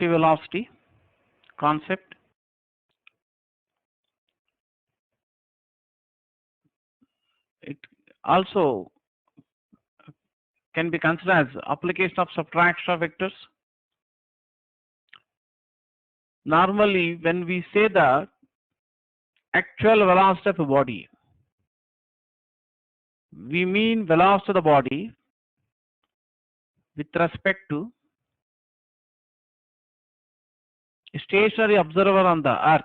relative velocity concept. It also can be considered as application of subtraction of vectors. Normally, when we say the actual velocity of a body, we mean velocity of the body with respect to a stationary observer on the earth.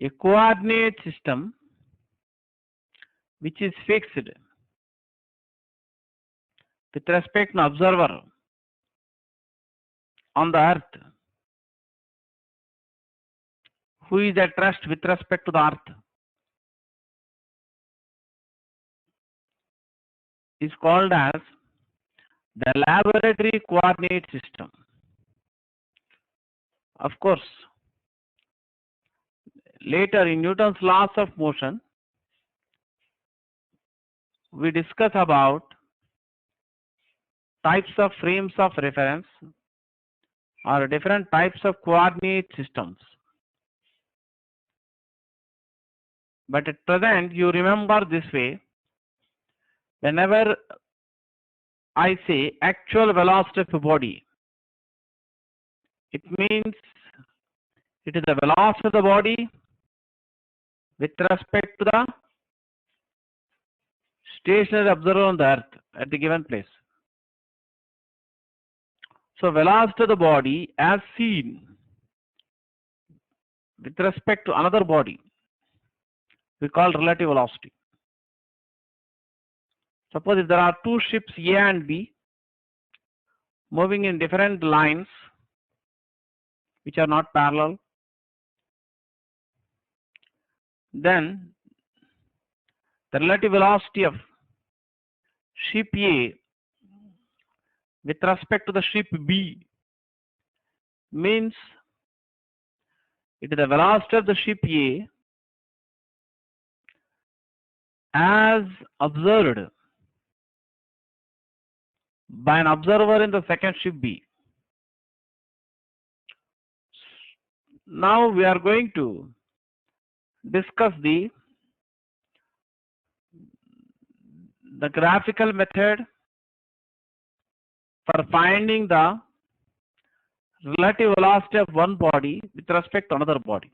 A coordinate system which is fixed with respect to an observer on the earth who is at rest with respect to the earth is called as the laboratory coordinate system. Of course, later in Newton's laws of motion, we discuss about types of frames of reference or different types of coordinate systems. But at present, you remember this way, whenever I say actual velocity of a body, it means it is the velocity of the body with respect to the stationary observer on the earth at the given place. So velocity of the body as seen with respect to another body, we call relative velocity. Suppose if there are two ships A and B moving in different lines which are not parallel, then the relative velocity of ship A with respect to the ship B means it is the velocity of the ship A as observed by an observer in the second ship B. Now we are going to discuss the graphical method for finding the relative velocity of one body with respect to another body.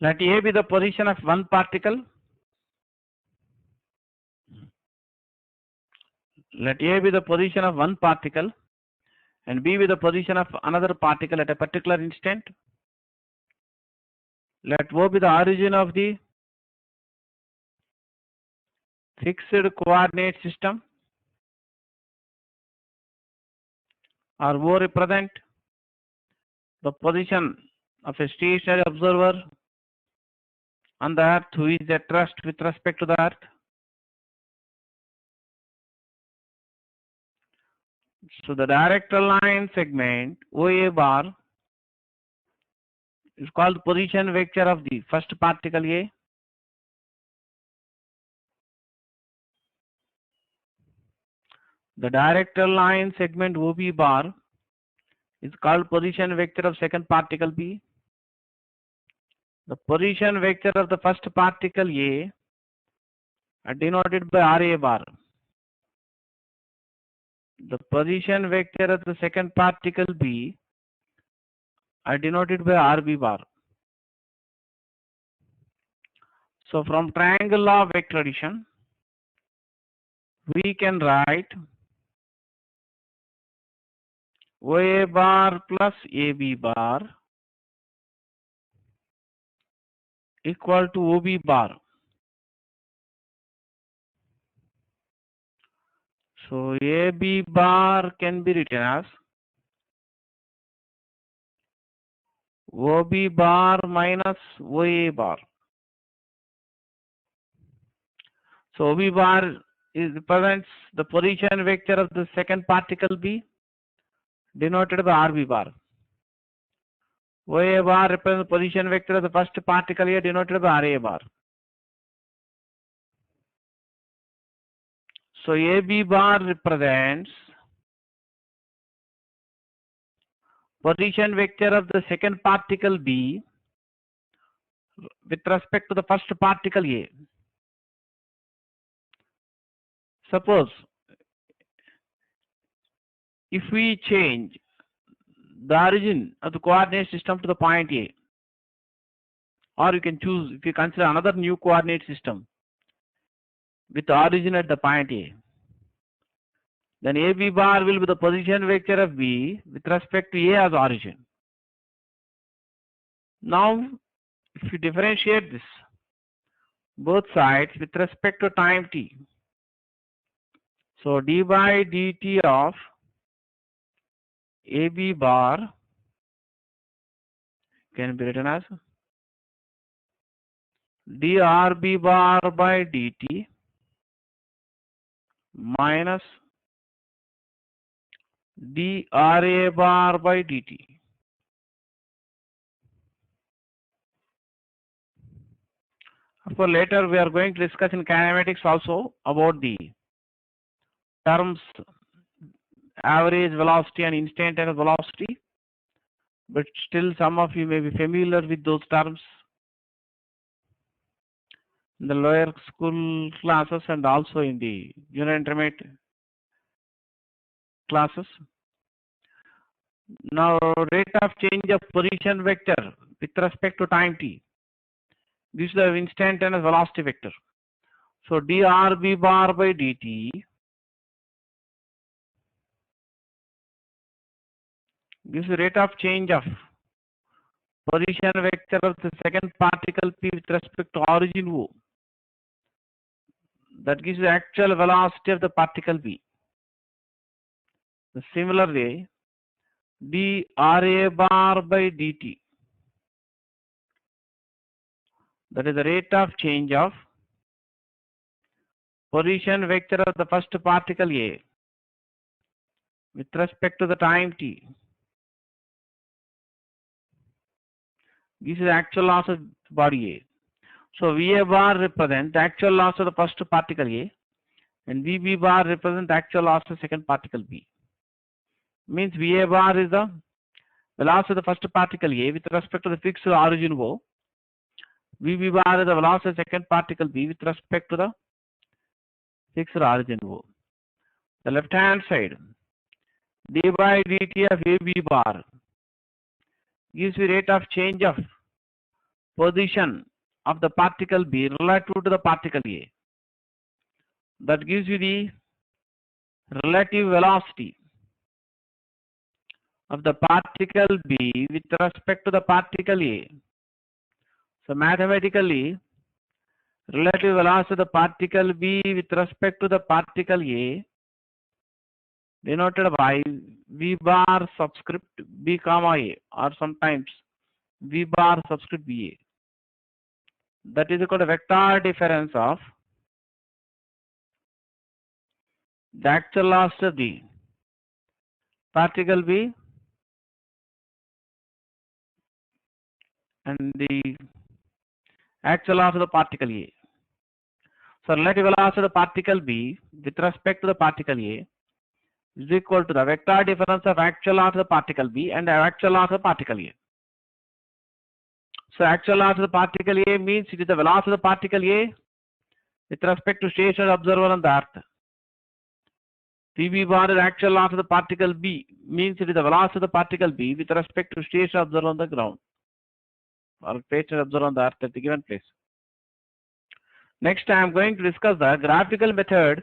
Let A be the position of one particle. Let A be the position of one particle and B be the position of another particle at a particular instant. Let O be the origin of the fixed coordinate system, or O represent the position of a stationary observer on the earth who is at rest with respect to the earth. So the direct line segment OA bar is called position vector of the first particle A. The direct line segment OB bar is called position vector of second particle B. The position vector of the first particle A are denoted by RA bar. The position vector of the second particle B are denoted by RB bar. So from triangle law of vector addition, we can write OA bar plus AB bar equal to OB bar. So AB bar can be written as OB bar minus OA bar. So OB bar represents the position vector of the second particle B denoted by RB bar. OA bar represents the position vector of the first particle A denoted by RA bar. So AB bar represents position vector of the second particle B with respect to the first particle A. Suppose if we change the origin of the coordinate system to the point A, or you can choose, if you consider another new coordinate system with origin at the point A, then AB bar will be the position vector of B with respect to A as origin. Now, if you differentiate this, both sides with respect to time t, so d by dt of AB bar can be written as drb bar by dt minus dra bar by dt. Of course, later we are going to discuss in kinematics also about the terms average velocity and instantaneous velocity, but still some of you may be familiar with those terms in the lower school classes and also in the junior intermediate classes. Now, rate of change of position vector with respect to time t, this is the instantaneous velocity vector. So drb bar by dt gives the rate of change of position vector of the second particle P with respect to origin O. That gives the actual velocity of the particle B. The similar way, dra bar by dt, that is the rate of change of position vector of the first particle A with respect to the time t. This is the actual loss of body A. So VA bar represents the actual loss of the first particle A, and VB bar represents the actual loss of the second particle B. Means VA bar is the velocity of the first particle A with respect to the fixed origin O. VB bar is the velocity of the second particle B with respect to the fixed origin O. The left hand side, d by dt of AB bar gives the rate of change of position of the particle B relative to the particle A. That gives you the relative velocity of the particle B with respect to the particle A. So mathematically, relative velocity of the particle B with respect to the particle A denoted by V bar subscript B comma A, or sometimes V bar subscript BA. That is equal to vector difference of the actual loss of the particle B and the actual loss of the particle A. So relative velocity of the particle B with respect to the particle A is equal to the vector difference of actual loss of the particle B and the actual loss of the particle A. So actual loss of the particle A means it is the velocity of the particle A with respect to stationary observer on the earth. PB bar is actual loss of the particle B means it is the velocity of the particle B with respect to stationary observer on the ground or stationary observer on the earth at the given place. Next, I am going to discuss the graphical method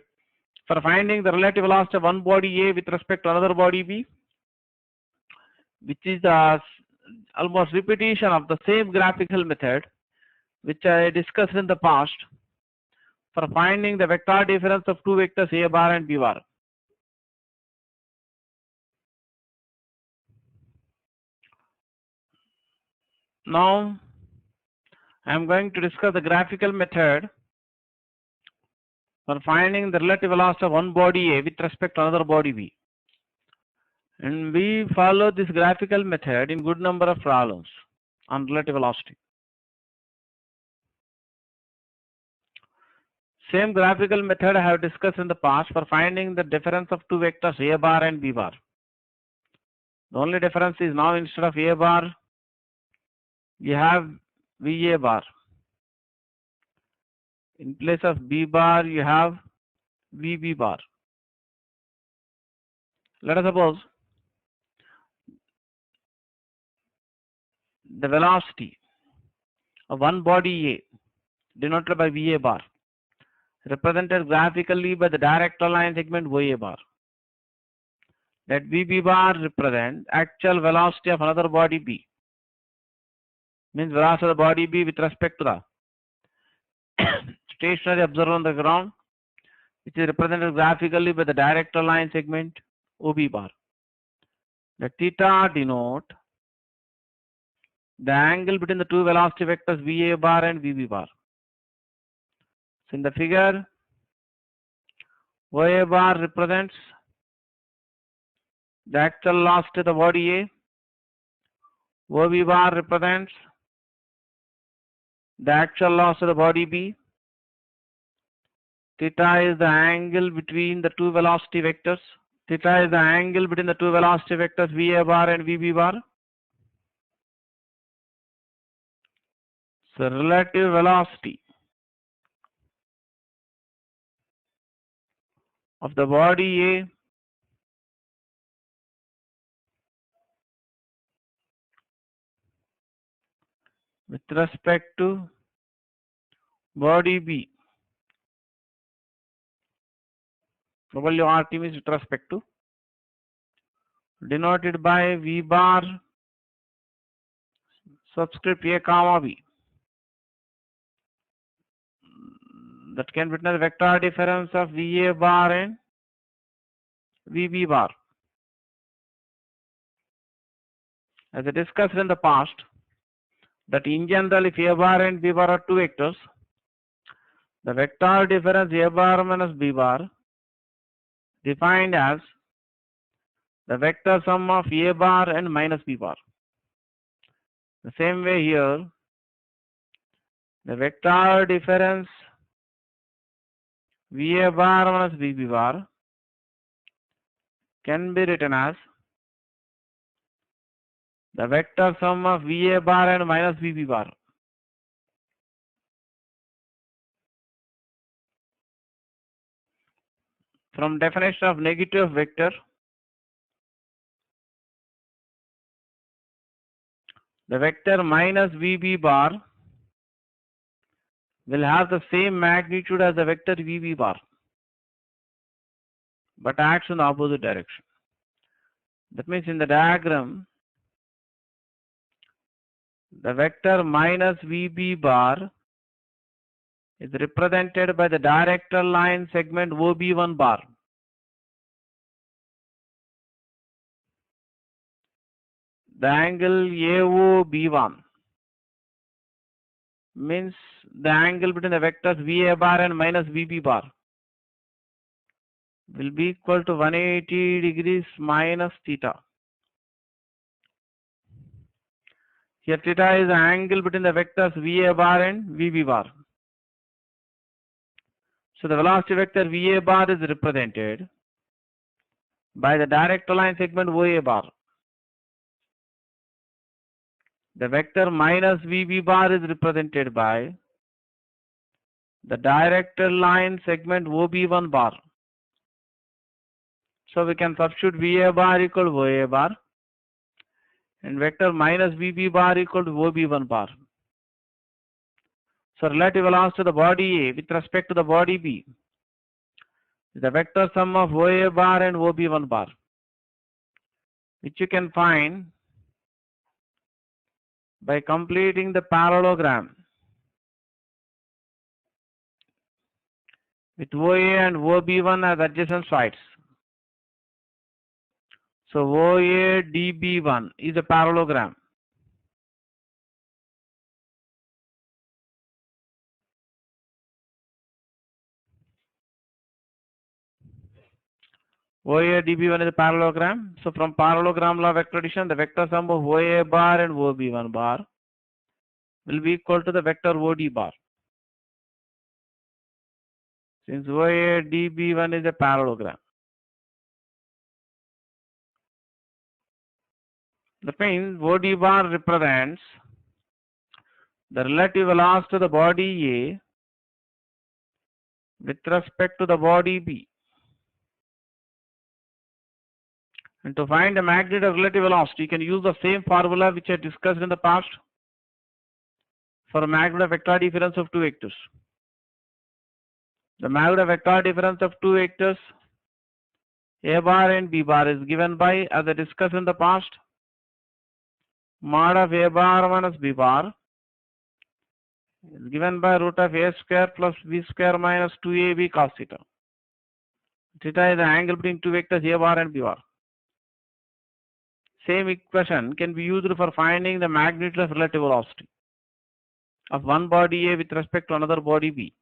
for finding the relative velocity of one body A with respect to another body B, which is the almost repetition of the same graphical method which I discussed in the past for finding the vector difference of two vectors A bar and B bar. Now I am going to discuss the graphical method for finding the relative velocity of one body A with respect to another body B. And we follow this graphical method in good number of problems on relative velocity. Same graphical method I have discussed in the past for finding the difference of two vectors A bar and B bar. The only difference is now instead of A bar, you have VA bar. In place of B bar, you have VB bar. Let us suppose the velocity of one body A, denoted by VA bar, represented graphically by the direct line segment OA bar. Let VB bar represent actual velocity of another body B. Means velocity of the body B with respect to the stationary observer on the ground, which is represented graphically by the direct line segment OB bar. The theta denote the angle between the two velocity vectors VA bar and VB bar. So in the figure, OA bar represents the actual velocity of the body A. OB bar represents the actual velocity of the body B. Theta is the angle between the two velocity vectors. Theta is the angle between the two velocity vectors VA bar and VB bar. So relative velocity of the body A with respect to body B. WRT means with respect to, denoted by V bar subscript A comma B. That can witness the vector difference of VA bar and VB bar. As I discussed in the past, that in general, if A bar and B bar are two vectors, the vector difference A bar minus B bar defined as the vector sum of A bar and minus B bar. The same way here, the vector difference VA bar minus VB bar can be written as the vector sum of VA bar and minus VB bar. From definition of negative vector, the vector minus VB bar will have the same magnitude as the vector VB bar, but acts in the opposite direction. That means in the diagram, the vector minus VB bar is represented by the direct line segment OB1 bar. The angle AOB1 means the angle between the vectors VA bar and minus VB bar will be equal to 180 degrees minus theta. Here theta is the angle between the vectors VA bar and VB bar. So the velocity vector VA bar is represented by the direct line segment OA bar. The vector minus VB bar is represented by the direct line segment OB1 bar. So we can substitute VA bar equal to OA bar and vector minus VB bar equal to OB1 bar. So relative velocity of the body A with respect to the body B is the vector sum of OA bar and OB1 bar, which you can find by completing the parallelogram with OA and OB1 as adjacent sides. So OA DB1 is a parallelogram. OA DB1 is a parallelogram. So from parallelogram law vector addition, the vector sum of OA bar and OB1 bar will be equal to the vector OD bar. Since OA dB1 is a parallelogram. That means OD bar represents the relative velocity of the body A with respect to the body B. And to find the magnitude of relative velocity, you can use the same formula which I discussed in the past for a magnitude of vector difference of two vectors. The magnitude of vector difference of two vectors A bar and B bar is given by, as I discussed in the past, mod of A bar minus B bar is given by root of A square plus B square minus 2AB cos theta. Theta is the angle between two vectors A bar and B bar. Same equation can be used for finding the magnitude of relative velocity of one body A with respect to another body B.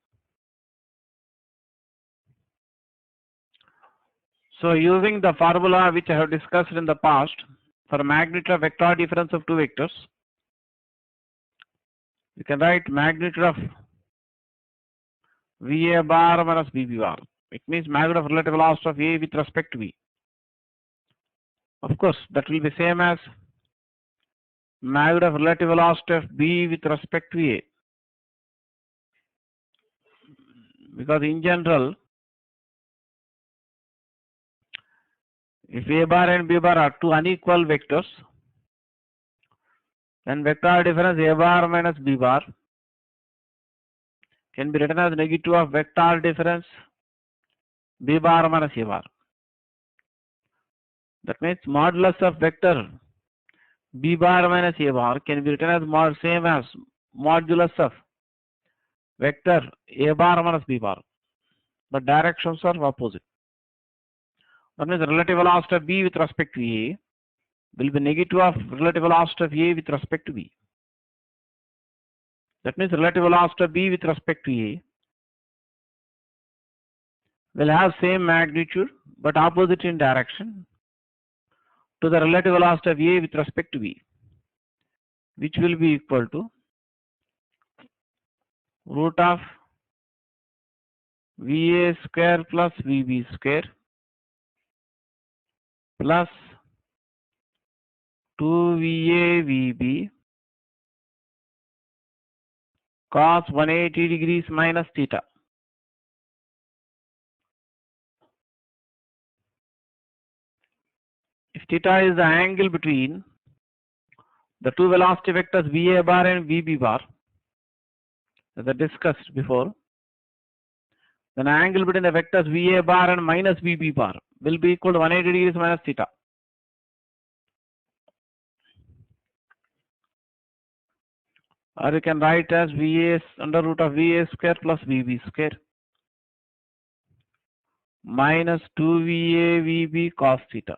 So using the formula which I have discussed in the past for magnitude of vector difference of two vectors, you can write magnitude of VA bar minus BB bar. It means magnitude of relative velocity of A with respect to B. Of course, that will be same as magnitude of relative velocity of B with respect to A. Because in general, if A bar and B bar are two unequal vectors, then vector difference A bar minus B bar can be written as negative of vector difference B bar minus A bar. That means modulus of vector B bar minus A bar can be written as same as modulus of vector A bar minus B bar, but directions are opposite. That means the relative velocity of B with respect to A will be negative of relative velocity of A with respect to B. That means relative velocity of B with respect to A will have same magnitude but opposite in direction to the relative velocity of A with respect to B, which will be equal to root of VA square plus VB square plus 2VA VB cos 180 degrees minus theta. If theta is the angle between the two velocity vectors VA bar and VB bar, as I discussed before, then angle between the vectors VA bar and minus VB bar will be equal to 180 degrees minus theta. Or you can write as VA under root of VA square plus VB square minus 2VA VB cos theta.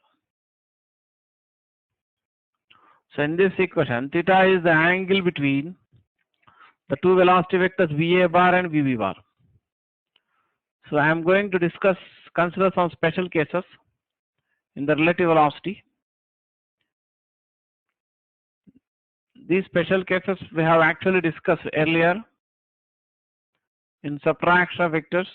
So in this equation, theta is the angle between the two velocity vectors VA bar and VB bar. So I am going to consider some special cases in the relative velocity. These special cases we have actually discussed earlier in subtraction of vectors.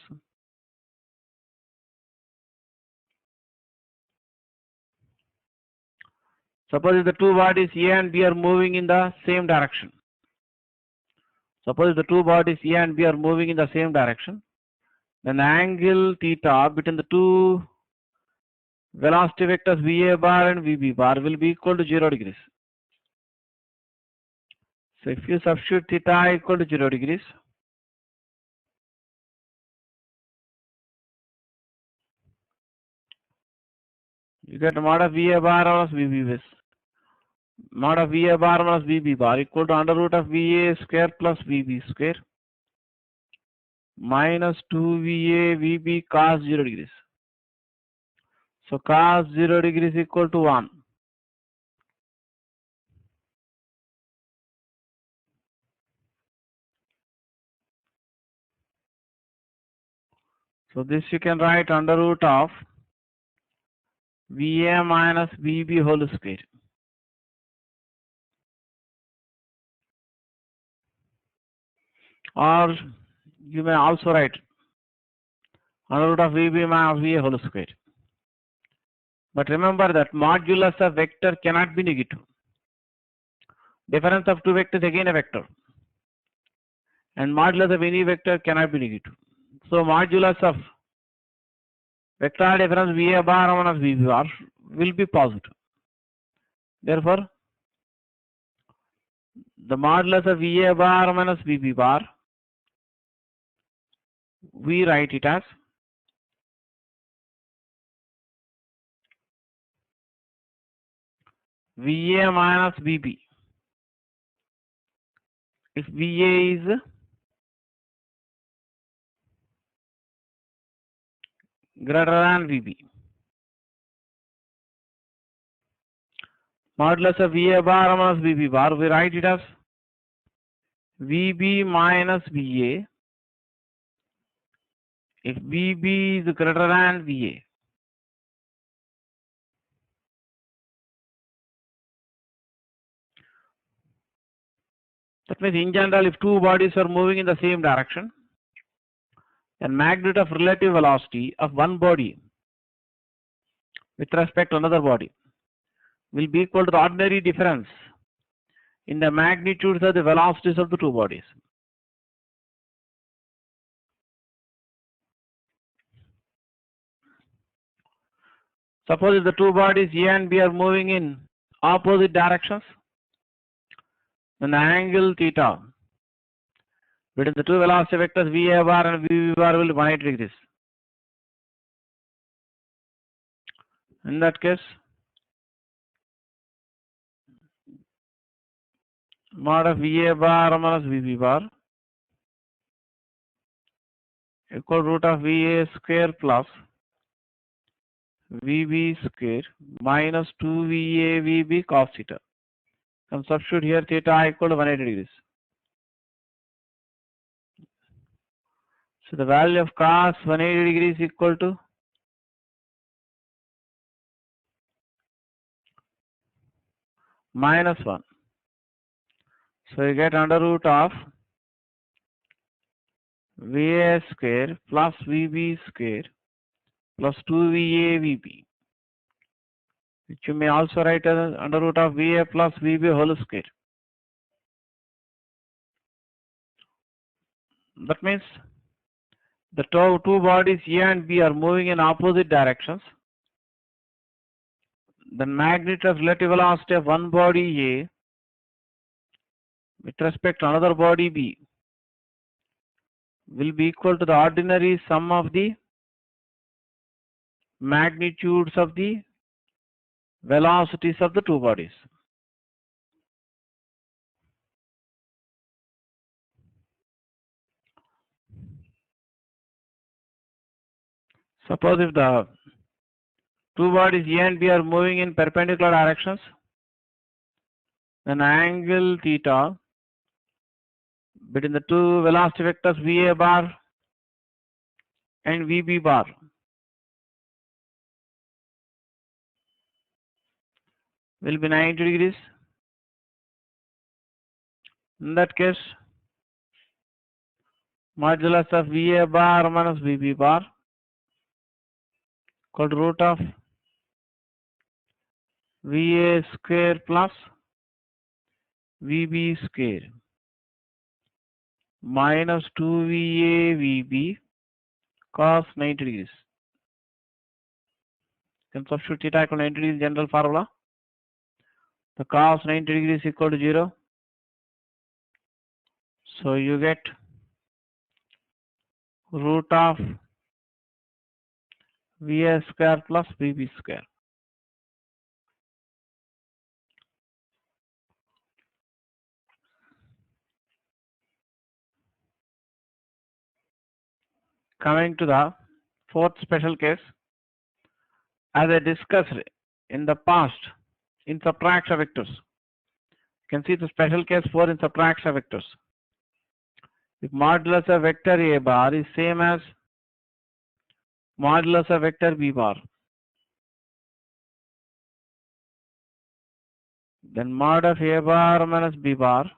Suppose if the two bodies A and B are moving in the same direction. Suppose the two bodies A and B are moving in the same direction, then the angle theta between the two velocity vectors VA bar and VB bar will be equal to 0 degrees. So if you substitute theta equal to 0 degrees, you get mod of VA bar minus VB bar. Mod of VA bar minus VB bar equal to under root of VA square plus VB square minus 2VA VB cos 0 degrees. So cos 0 degrees equal to 1. So this you can write under root of VA minus VB whole square. Or you may also write under root of VB minus VA whole square. But remember that modulus of vector cannot be negative. Difference of two vectors again a vector. And modulus of any vector cannot be negative. So modulus of vector difference VA bar minus VB bar will be positive. Therefore, the modulus of VA bar minus VB bar, we write it as VA minus VB. If VA is greater than VB, modulus of VA bar minus VB bar, we write it as VB minus VA if VB is greater than VA. That means in general, if two bodies are moving in the same direction, then magnitude of relative velocity of one body with respect to another body will be equal to the ordinary difference in the magnitudes of the velocities of the two bodies. Suppose if the two bodies A and B are moving in opposite directions, then the angle theta between the two velocity vectors VA bar and VB bar will be 180 degrees. In that case, mod of VA bar minus VB bar equal root of VA square plus VB square minus 2VA VB cos theta. And substitute here theta equal to 180 degrees. So the value of cos 180 degrees equal to minus 1. So you get under root of VA square plus VB square plus 2VA VB, which you may also write as under root of VA plus VB whole square. That means the two bodies A and B are moving in opposite directions. The magnitude of relative velocity of one body A with respect to another body B will be equal to the ordinary sum of the magnitudes of the velocities of the two bodies. Suppose if the two bodies A and B are moving in perpendicular directions, then angle theta between the two velocity vectors VA bar and VB bar will be 90 degrees. In that case, modulus of VA bar minus VB bar equal to root of VA square plus VB square minus 2VA VB cos 90 degrees. You can substitute theta equal to 90 degrees general formula. The cos 90 degrees equal to 0. So you get root of VA square plus VB square. Coming to the fourth special case, as I discussed in the past in subtraction vectors. You can see the special case 4 in subtraction vectors. If modulus of vector A bar is same as modulus of vector B bar, then mod of A bar minus B bar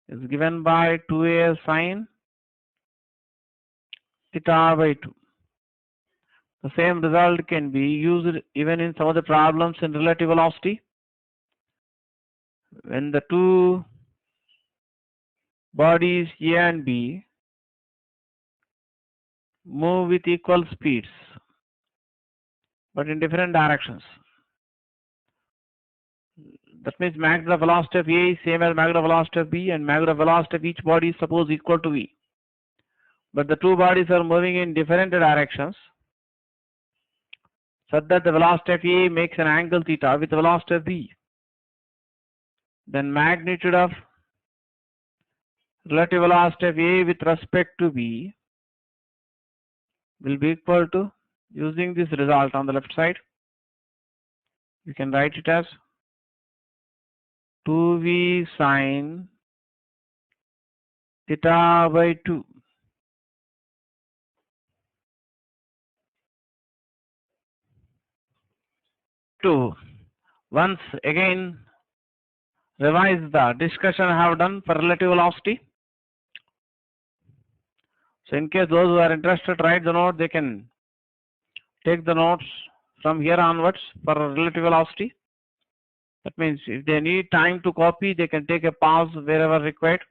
is given by 2A sine theta by 2. The same result can be used even in some of the problems in relative velocity. When the two bodies A and B move with equal speeds but in different directions. That means magnitude velocity of A is same as magnitude velocity of B, and magnitude velocity of each body is suppose equal to V. But the two bodies are moving in different directions, such that the velocity of A makes an angle theta with the velocity of B. Then magnitude of relative velocity of A with respect to B will be equal to, using this result on the left side, you can write it as 2V sine theta by 2. To once again revise the discussion I have done for relative velocity. So in case those who are interested, write the note, they can take the notes from here onwards for relative velocity. That means if they need time to copy, they can take a pause wherever required.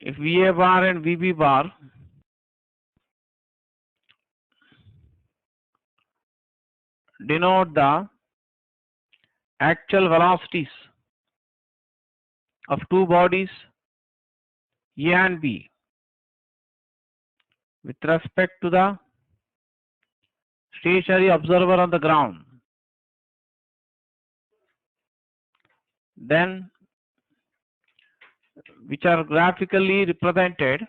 If VA bar and VB bar denote the actual velocities of two bodies A and B with respect to the stationary observer on the ground, then which are graphically represented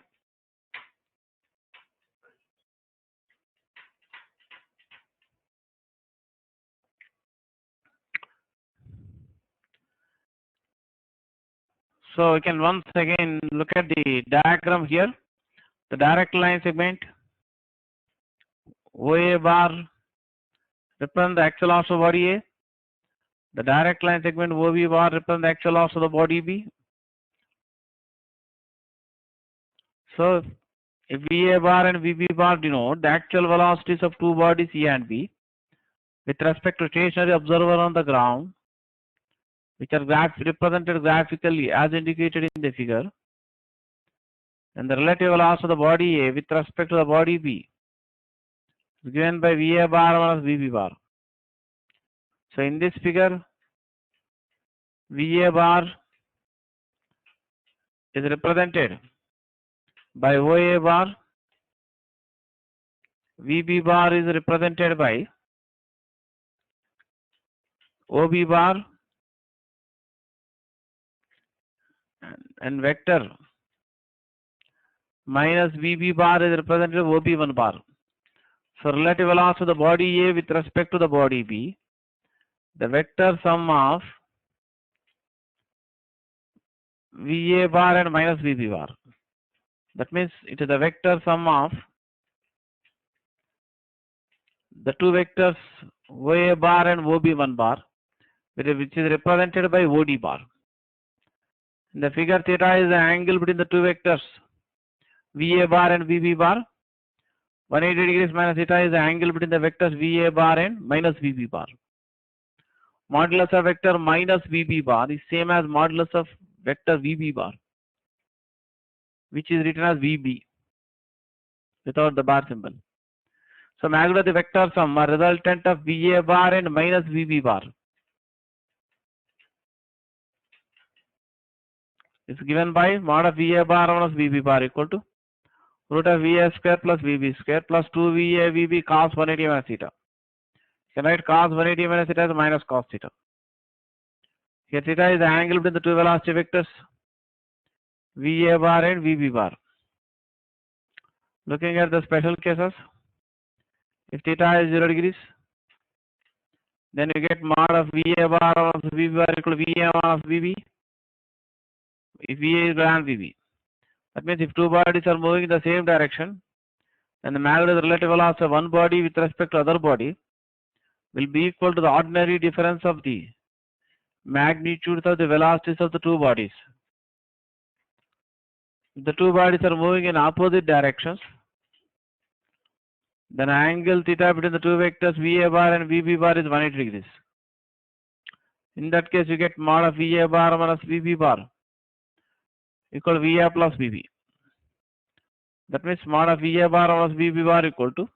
so we can once again look at the diagram here. The direct line segment OA bar represent the actual loss of body A. The direct line segment OB bar represent the actual loss of the body B. So if VA bar and VB bar denote the actual velocities of two bodies A and B with respect to stationary observer on the ground, which are represented graphically as indicated in the figure, and the relative velocity of the body A with respect to the body B is given by VA bar minus VB bar. So in this figure, VA bar is represented by OA bar, VB bar is represented by OB bar, and vector minus VB bar is represented by OB1 bar. So relative velocity of the body A with respect to the body B, the vector sum of VA bar and minus VB bar. That means it is the vector sum of the two vectors OA bar and OB1 bar, which is represented by OD bar. In the figure, theta is the angle between the two vectors VA bar and VB bar. 180 degrees minus theta is the angle between the vectors VA bar and minus VB bar. Modulus of vector minus VB bar is same as modulus of vector VB bar, which is written as VB without the bar symbol. So magnitude of the vector sum are resultant of VA bar and minus VB bar is given by mod of VA bar minus VB bar equal to root of VA square plus VB square plus 2VA VB cos 180 minus theta. You can write cos 180 minus theta as minus cos theta. Here theta is the angle between the two velocity vectors VA bar and VB bar. Looking at the special cases, if theta is 0 degrees, then you get mod of VA bar of VB bar equal to VA of VB if VA is greater than VB. That means if two bodies are moving in the same direction, then the magnitude of the relative velocity of one body with respect to other body will be equal to the ordinary difference of the magnitudes of the velocities of the two bodies. The two bodies are moving in opposite directions. Then angle theta between the two vectors VA bar and VB bar is 180 degrees. In that case, you get mod of VA bar minus VB bar equal to VA plus VB. That means mod of VA bar minus VB bar equal to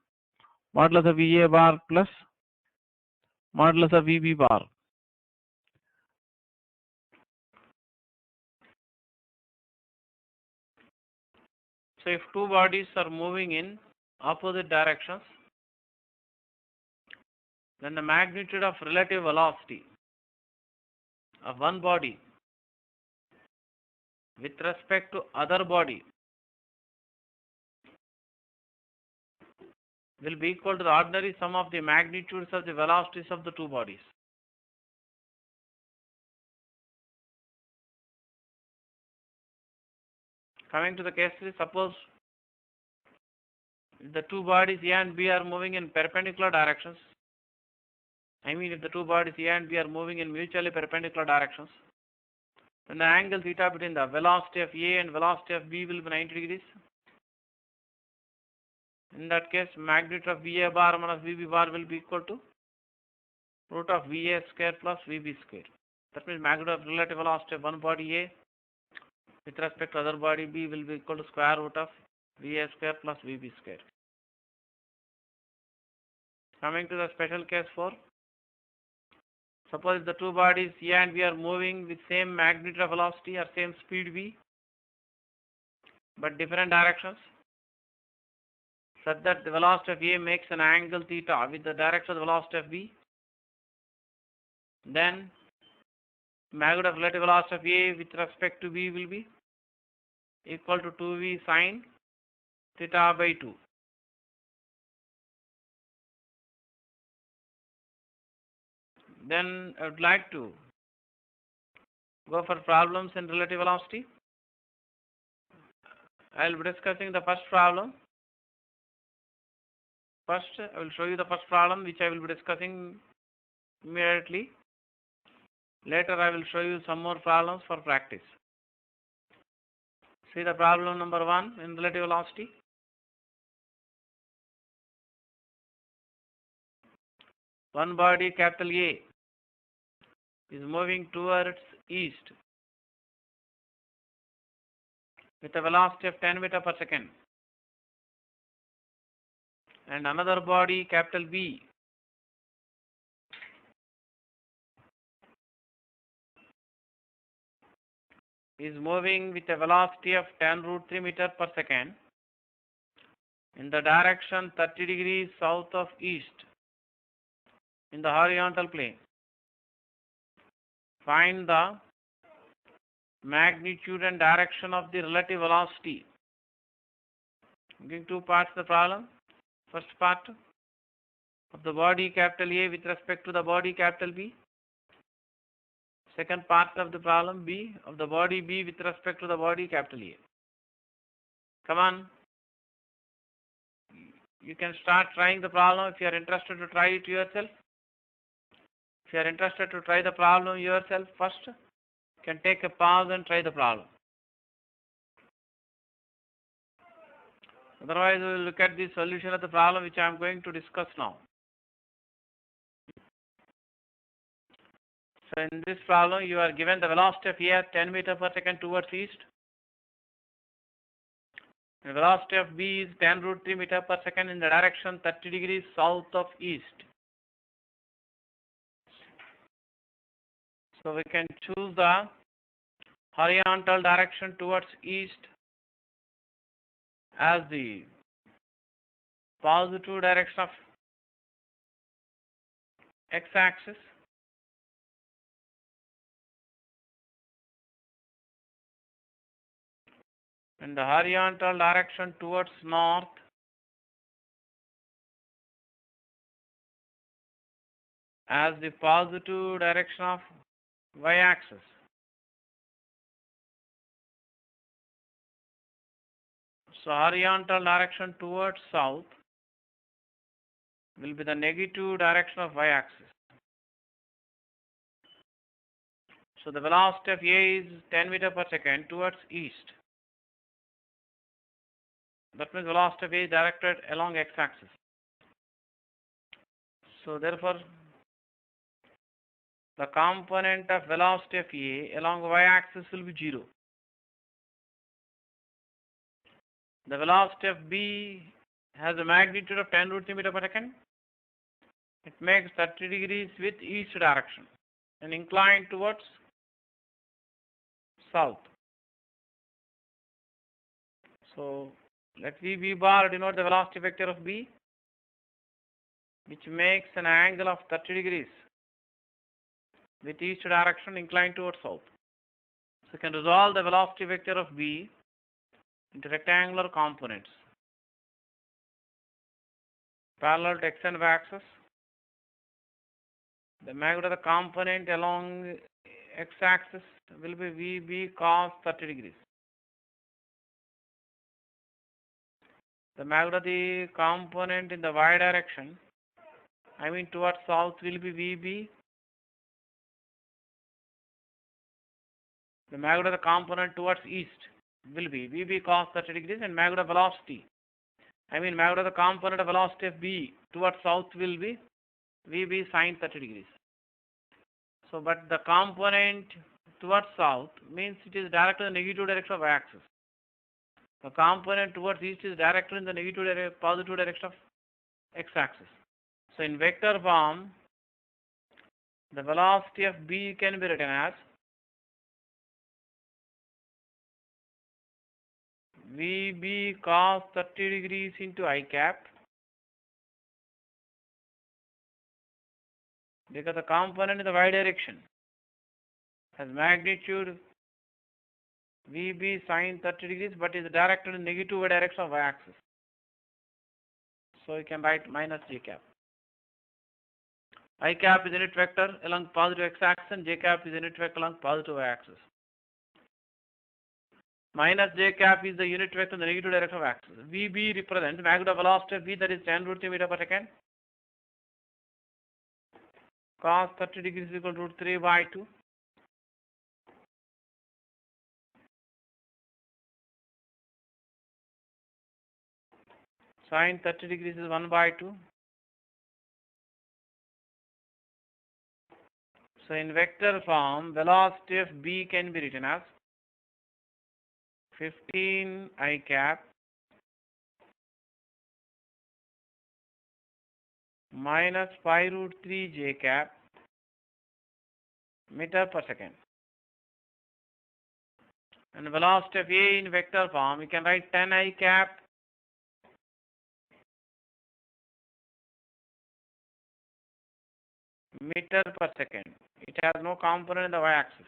modulus of VA bar plus modulus of VB bar. So if two bodies are moving in opposite directions, then the magnitude of relative velocity of one body with respect to other body will be equal to the ordinary sum of the magnitudes of the velocities of the two bodies. Coming to the case 3, suppose the two bodies A and B are moving in perpendicular directions. If the two bodies A and B are moving in mutually perpendicular directions, then the angle theta between the velocity of A and velocity of B will be 90 degrees. In that case, magnitude of VA bar minus VB bar will be equal to root of VA square plus VB square. That means magnitude of relative velocity of one body A with respect to other body B will be equal to square root of VA square plus VB square. Coming to the special case 4, suppose the two bodies A and B are moving with same magnitude of velocity or same speed V, but different directions, such that the velocity of A makes an angle theta with the direction of the velocity of B. Then magnitude of relative velocity of A with respect to B will be equal to 2V sine theta by 2. Then I would like to go for problems in relative velocity. I will be discussing the first problem. First, I will show you the first problem which I will be discussing immediately. Later, I will show you some more problems for practice. See the problem number 1 in relative velocity. One body capital A is moving towards east with a velocity of 10 meter per second. And another body capital B is moving with a velocity of 10 root 3 meter per second in the direction 30 degrees south of east in the horizontal plane. Find the magnitude and direction of the relative velocity. I'm giving two parts of the problem. First part of the body capital A with respect to the body capital B. Second part of the problem B of the body B with respect to the body capital A. Come on. You can start trying the problem if you are interested to try it yourself. If you are interested to try the problem yourself first, you can take a pause and try the problem. Otherwise, we will look at the solution of the problem which I am going to discuss now. So in this problem, you are given the velocity of A at 10 meter per second towards east. The velocity of B is 10 root 3 meter per second in the direction 30 degrees south of east. So we can choose the horizontal direction towards east as the positive direction of x-axis. And the horizontal direction towards north as the positive direction of y-axis. So horizontal direction towards south will be the negative direction of y-axis. So the velocity of A is 10 meter per second towards east. That means velocity of A is directed along x-axis. So therefore, the component of velocity of A along y-axis will be 0. The velocity of B has a magnitude of 10 root 3 meter per second. It makes 30 degrees with east direction and inclined towards south. So let V bar denote the velocity vector of B, which makes an angle of 30 degrees with east direction inclined towards south. So you can resolve the velocity vector of B into rectangular components parallel to x and y axis. The magnitude of the component along x-axis will be VB cos 30 degrees. The magnitude of the component in the y direction, I mean towards south, will be VB. The magnitude of the component towards east will be VB cos 30 degrees, and magnitude of velocity, I mean magnitude of the component of velocity of B towards south will be VB sin 30 degrees. So, but the component towards south means it is directed in the negative direction of y-axis. The component towards east is directed in the positive direction of x-axis. So, in vector form, the velocity of B can be written as VB cos 30 degrees into I cap, because the component in the y direction has magnitude VB sin 30 degrees but is directed in negative y direction of y-axis. So you can write minus j cap. I cap is unit vector along positive x-axis and j cap is unit vector along positive y-axis. Minus j cap is the unit vector in the negative direction of axis. VB represents magnitude of velocity of B, that is 10 root 3 meter per second. Cos 30 degrees is equal to root 3 by 2. Sin 30 degrees is 1 by 2. So in vector form, velocity of B can be written as 15 I cap minus 5 root 3 j cap meter per second. And velocity of A in vector form, you can write 10 I cap meter per second. It has no component in the y-axis.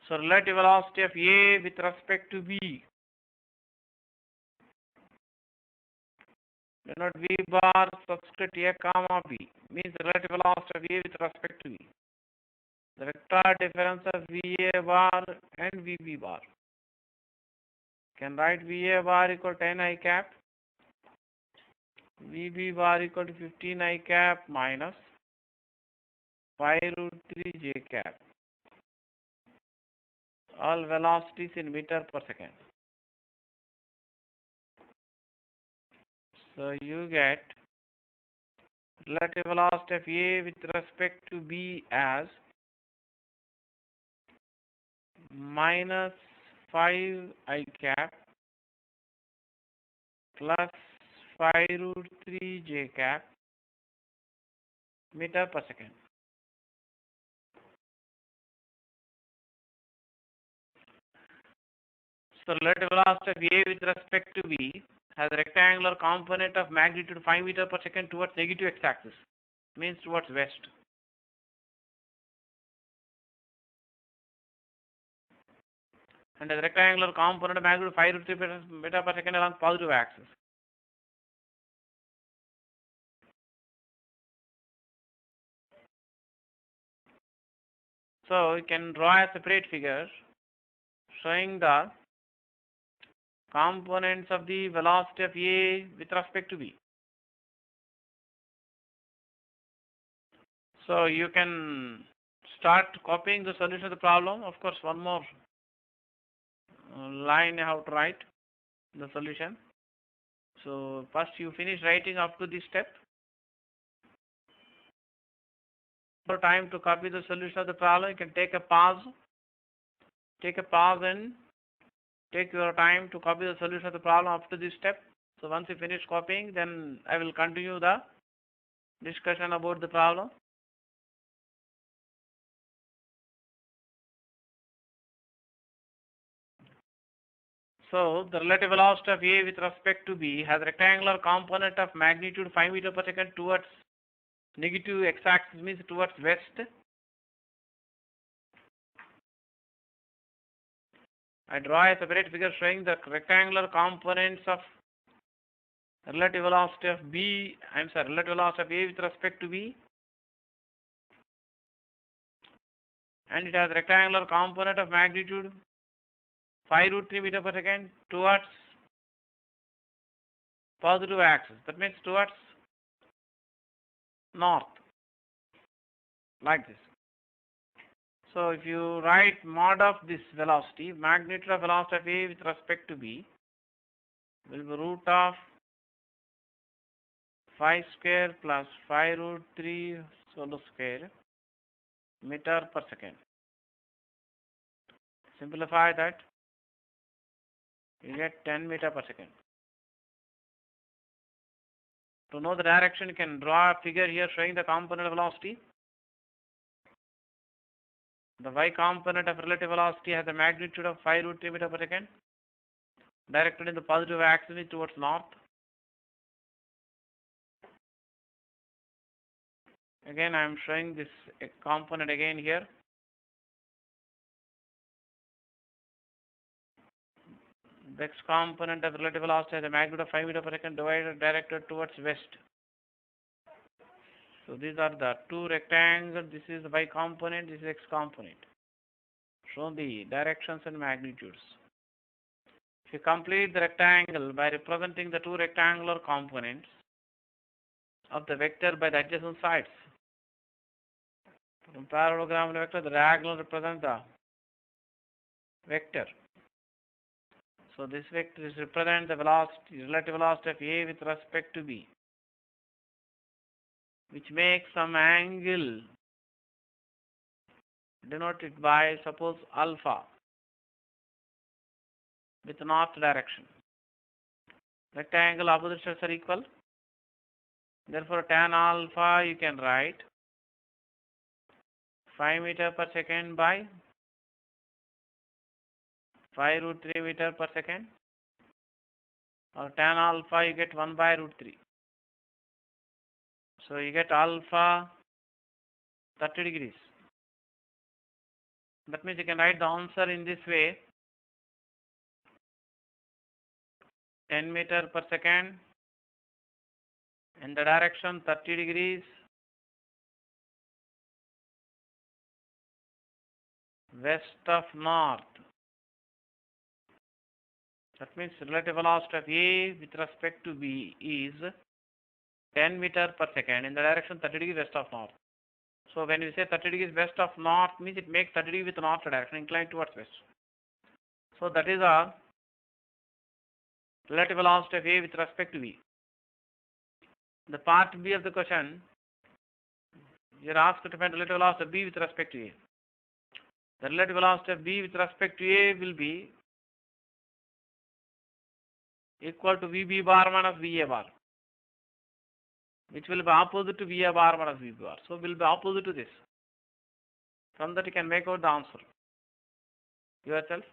So relative velocity of A with respect to B, denote V bar subscript A comma B, means relative velocity of A with respect to B. The vector difference of VA bar and VB bar. Can write VA bar equal to 10 I cap, VB bar equal to 15 I cap minus 5 root 3 j cap. All velocities in meter per second. So you get relative velocity of A with respect to B as minus 5 I cap plus 5 root 3 j cap meter per second. So relative velocity of A with respect to B has a rectangular component of magnitude 5 meter per second towards negative x-axis, means towards west. And a rectangular component of magnitude 5 root 3 meter per second along positive axis. So you can draw a separate figure showing the components of the velocity of A with respect to B. So you can start copying the solution of the problem. Of course, one more line I have to write. the solution. So first you finish writing up to this step. For time to copy the solution of the problem, you can take a pause. Take a pause and take your time to copy the solution of the problem up to this step. So once you finish copying, then I will continue the discussion about the problem. So the relative velocity of A with respect to B has a rectangular component of magnitude 5 meter per second towards negative x-axis, means towards west. I draw a separate figure showing the rectangular components of relative velocity of relative velocity of A with respect to B, and it has rectangular component of magnitude 5 root 3 meter per second towards positive axis. That means towards north, like this. So if you write mod of this velocity, magnitude of velocity of A with respect to B will be root of 5 square plus 5 root 3 whole square meter per second. Simplify that, you get 10 meter per second. To know the direction, you can draw a figure here showing the component of velocity. The y component of relative velocity has a magnitude of 5 root 3 meter per second, directed in the positive axis towards north. Again, I am showing this component again here. The x component of relative velocity has a magnitude of 5 meter per second, directed towards west. So these are the two rectangles. This is the y component, this is x component. Show the directions and magnitudes. If you complete the rectangle by representing the two rectangular components of the vector by the adjacent sides. From parallelogram vector, the diagonal represents the vector. So this vector is represent the velocity, relative velocity of A with respect to B, which makes some angle denoted by, suppose, alpha with north direction. Rectangle opposite sides are equal. Therefore, tan alpha you can write 5 meter per second by 5 root 3 meter per second, or tan alpha you get 1 by root 3. So you get alpha 30 degrees. That means you can write the answer in this way: 10 meter per second in the direction 30 degrees west of north. That means relative velocity of A with respect to B is 10 meter per second in the direction 30 degrees west of north. So when we say 30 degrees west of north, means it makes 30 degrees with north direction, inclined towards west. So that is a relative velocity of A with respect to B. The part B of the question, you are asked to find relative velocity of B with respect to A. The relative velocity of B with respect to A will be equal to VB bar minus VA bar, which will be opposite to VA bar minus VB bar. So will be opposite to this. From that you can make out the answer yourself.